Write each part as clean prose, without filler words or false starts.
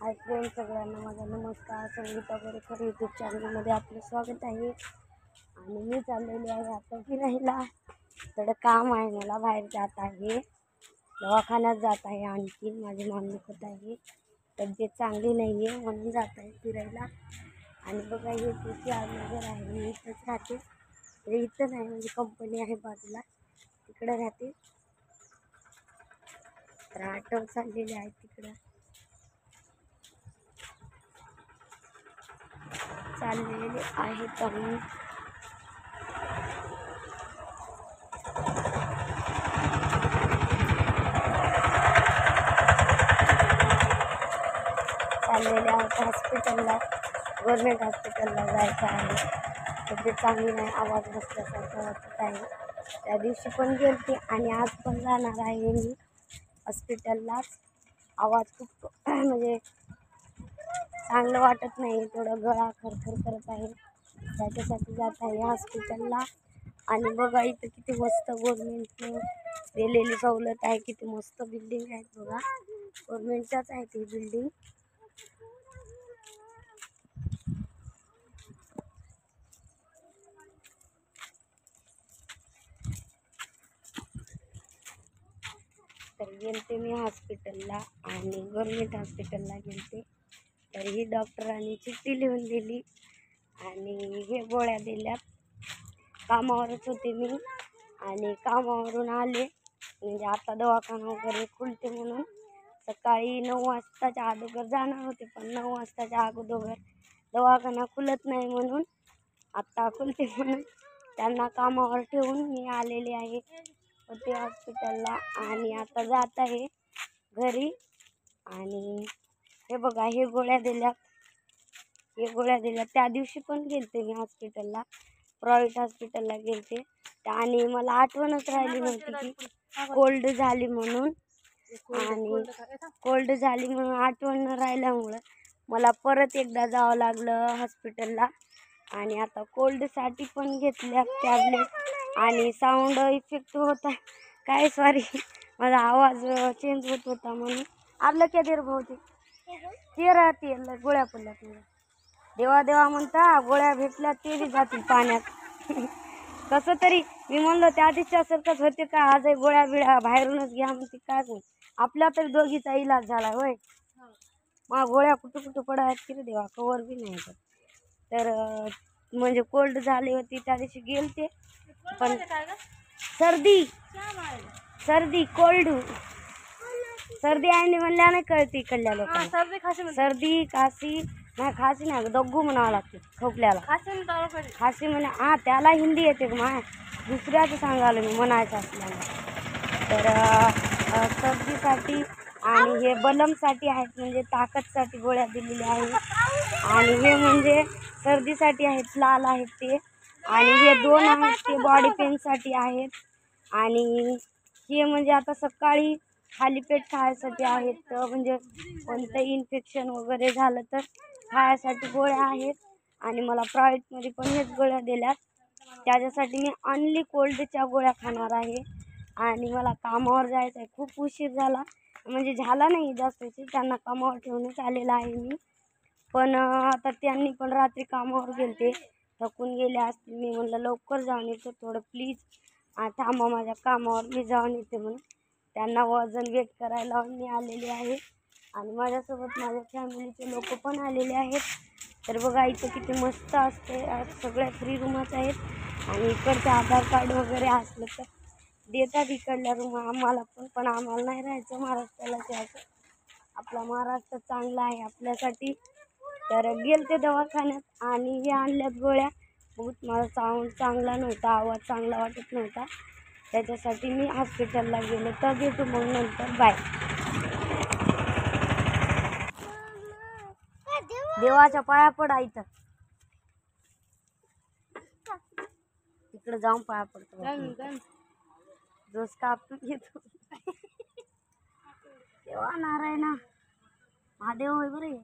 Hi friend, सगळ्यांना माझा नमस्कार. संगीता बोरेकर यूट्यूब चॅनलमध्ये आपलं स्वागत आहे. आणि मी चाललेली आहे आता फिरायला. थोडं काम आहे, मला बाहेर जात आहे, दवाखान्यात जात आहे. आणखी माझी मान दुखत आहे, तब्येत चांगली नाही आहे म्हणून जात आहे फिरायला. आणि बघा, हे कृषी नगर आहे, मी इथंच राहते. इथं नाही, म्हणजे कंपनी आहे बाजूला, तिकडं राहते. तर ऑटो चाललेले आहे तिकडं, चाललेले आहेत. आम्ही चाललेले आहोत हॉस्पिटलला, गव्हर्मेंट हॉस्पिटलला जायचं आहे. तब्येत चांगली नाही, आवाज बसल्यासारखं वाटत आहे. त्या दिवशी पण गेलते आणि आज पण जाणार आहे मी हॉस्पिटललाच. आवाज खूप म्हणजे चांगलं वाटत नाही, थोडं गळा खरखर करत आहे, त्याच्यासाठी जात आहे हॉस्पिटलला. आणि बघा, इथं किती मस्त गव्हर्मेंटने दिलेली सवलत आहे, किती मस्त बिल्डिंग आहेत बघा. गव्हर्मेंटच्याच आहे ती बिल्डिंग. तर गेलते मी हॉस्पिटलला आणि गव्हर्मेंट हॉस्पिटलला गेलते. तर ही डॉक्टरांनी चिठ्ठी लिहून दिली आणि हे गोळ्या दिल्या. कामावरच होते मी आणि कामावरून आले, म्हणजे आता दवाखाना वगैरे खुलते म्हणून सकाळी 9 वाजताच्या अगोदर जाणार होते, पण 9 वाजताच्या अगोदर दवाखाना खुलत नाही म्हणून आत्ता खुलते म्हणून त्यांना कामावर ठेवून मी आलेले आहे होते हॉस्पिटलला. आणि आता जात आहे घरी. आणि हे बघा, हे गोळ्या दिल्या. त्या दिवशी पण गेलते मी हॉस्पिटलला, प्रायव्हेट हॉस्पिटलला गेलते. आणि मला आठवणच राहिली नव्हती की कोल्ड झाली म्हणून. आणि कोल्ड झाली म्हणून आठवण न राहिल्यामुळं मला परत एकदा जावं लागलं हॉस्पिटलला. आणि आता कोल्डसाठी पण घेतल्या टॅबलेट. आणि साऊंड इफेक्ट होता काय, सॉरी, माझा आवाज चेंज होत होता म्हणून. आपलं क्या देर भाऊती ते राहते गोळ्या पडल्यात मला. देवा म्हणता, गोळ्या भेटल्या ते बी जातील पाण्यात. कसं तरी मी म्हणलं त्या दिवसासारखंच होते का, आजही गोळ्या बिळ्या बाहेरूनच घ्या म्हणते. काय कोण आपल्या तरी दोघीचा इलाज झाला होय. मग गोळ्या कुठं पडायत की रे देवा, कवर बी नाही होत. तर म्हणजे कोल्ड झाली होती त्या दिवशी गेलते, पण सर्दी कोल्ड सर्दी आहे म्हणल्या नाही कळते इकडल्या लोकांना. सर्दी काशी नाही, खासी नाही, दग्गू म्हणावं लागते खोकल्याला. खासी म्हणा, हा त्याला हिंदी येते का मा, दुसऱ्याचं सांगायला मी म्हणायचं असल्यानं. तर सर्दीसाठी आणि हे बलमसाठी आहेत, म्हणजे ताकदसाठी गोळ्या दिलेल्या आहेत. आणि हे म्हणजे सर्दीसाठी आहेत, लाल आहेत ते. आणि हे 2 आहेत ते बॉडी पेनसाठी आहेत. आणि हे म्हणजे आता सकाळी खाली पेट खायसाठी आहेत, म्हणजे कोणतंही इन्फेक्शन वगैरे झालं तर खायसाठी गोळ्या आहेत. आणि मला प्रायव्हेटमध्ये पण हेच गोळ्या दिल्यात, त्याच्यासाठी मी ऑनली कोल्डच्या गोळ्या खाणार आहे. आणि मला कामावर जायचं आहे, खूप उशीर झाला, म्हणजे झाला नाही जास्त उशीर, त्यांना कामावर ठेवूनच आलेला आहे मी. पण आता त्यांनी पण रात्री कामावर गेलते, थकून गेले असतील. मी म्हणलं लवकर जाऊन येतो, थोडं प्लीज थांबा माझ्या कामावर, मी जाऊन येते म्हणून त्यांना वजन वेट करायला मी आलेले आहे. आणि माझ्यासोबत माझ्या फॅमिलीचे लोक पण आलेले आहेत. तर बघा, इथं किती मस्त असते, सगळ्या फ्री रूमच आहेत. आणि इकडचं आधार कार्ड वगैरे असलं तर देतात इकडल्या रूम आम्हाला पण आम्हाला नाही राहायचं, महाराष्ट्रालाच यायचं. आपला महाराष्ट्र चांगला आहे आपल्यासाठी. तर गेलते दवाखान्यात आणि हे आणल्यात गोळ्या. बहुत माझा साऊंड चांगला नव्हता, आवाज चांगला वाटत नव्हता, त्याच्यासाठी मी हॉस्पिटलला गेले. तर भेटू मग नंतर, बाय. देवाच्या पाया पडा, इथं इकडे जाऊन पाया पडतो, जोस का आपण घेतो. देवा नारायणा महादेव होय बरे.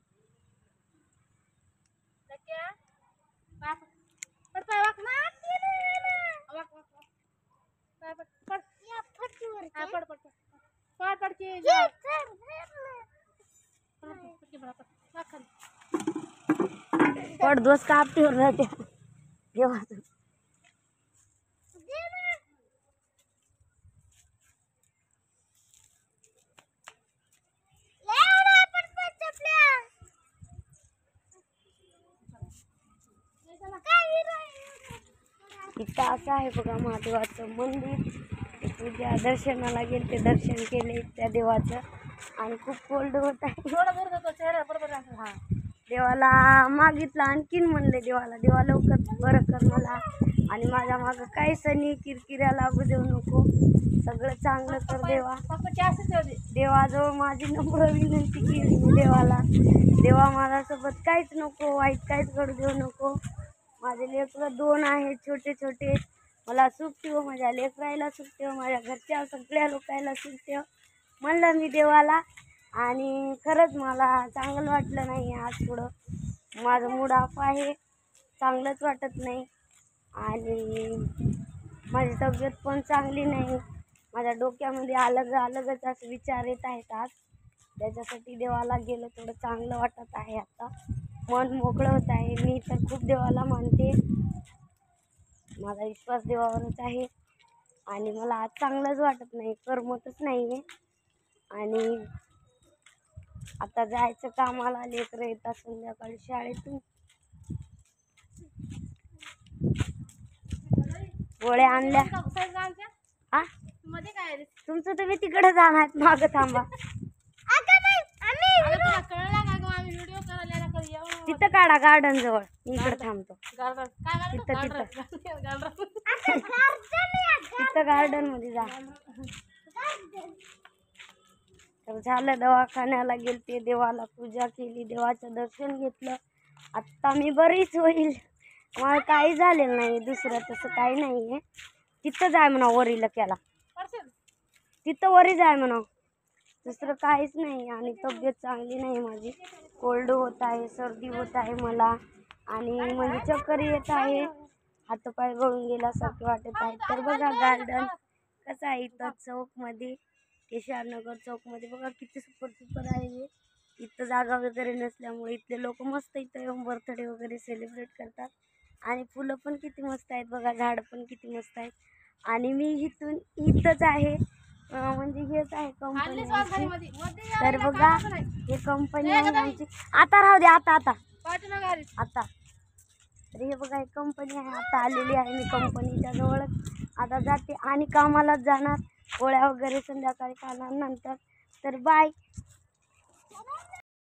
पडदोस कापटीवर राहते देवाचं. इथं असं आहे बघा महादेवाचं मंदिर. पूजा दर्शनाला गेले ते दर्शन केले त्या देवाचं आणि खूप कोल्ड होत आहे. हा देवाला मागितलं आणखीन म्हणले देवाला, देवा लवकर बरं कर मला आणि माझ्या मागं काही सणी किरकिऱ्या लागू देऊ नको, सगळं चांगलं कर देवा. देवाजवळ माझी नम्र विनंती केली मी देवाला, देवा माझ्यासोबत काहीच नको, वाईट काहीच घडू देऊ नको. माझे लेकरं 2 आहेत छोटे छोटे, मला सुख ठेव, माझ्या लेकरायला सुख ठेव, माझ्या घरच्या सगळ्या लोकांना सुख ठेव म्हणलं मी देवाला. आणि खरंच मला चांगलं वाटलं नाही आज थोडं, माझं मूड ऑफ आहे, चांगलंच वाटत नाही आणि माझी तब्येत पण चांगली नाही. माझ्या डोक्यामध्ये अलगच असं विचार येत आहेत आज, त्याच्यासाठी देवाला गेलं थोडं चांगलं वाटत आहे. आता मन मोकळं होत आहे. मी तर खूप देवाला मानते, माझा विश्वास देवावरच आहे आणि मला आज चांगलंच वाटत नाही, करमतच नाही आहे. आणि आता जायचं कामाला, लेकरं येतात संध्याकाळी शाळेतून. गोळ्या आणल्या हा तुमचं तुम्ही तिकडे जाणार, मागं थांबा. तिथं काढा गार्डन जवळ, मी इकडे थांबतो. तिथं तिथं गार्डन मध्ये जा. तर झालं, दवाखान्याला गेलते, देवाला पूजा केली, देवाचं दर्शन घेतलं. आत्ता मी बरीच होईल, मला काही झालेलं नाही, दुसरं तसं काही नाही आहे. तिथं जाय म्हणा वरीला केला, तिथं वरी जाय म्हणा, दुसरं काहीच नाही. आणि तब्येत चांगली नाही माझी, कोल्ड होत आहे, सर्दी होत आहे मला आणि म्हणजे चक्कर येत आहे, हातपाय गळून गेल्यासारखे वाटत आहे. तर बघा गार्डन कसं आहे इथं चौकमध्ये, केशरनगर चौकमध्ये बघा किती सुपर आहे. इथं जागा वगैरे नसल्यामुळे इथले लोक मस्त इथं येऊन बर्थडे वगैरे सेलिब्रेट करतात. आणि फुलं पण किती मस्त आहेत बघा, झाडं पण किती मस्त आहेत. आणि मी इथंच आहे, म्हणजे हेच आहे कंपनी आमची. तर बघा हे कंपनी आहे आमची. आता राहू दे, आता तर हे बघा हे कंपनी आहे, आता आलेली आहे मी कंपनीच्या जवळच. आता जाते आणि कामालाच जाणार, गोळ्या वगैरे संध्याकाळी खाणार नंतर. तर बाय.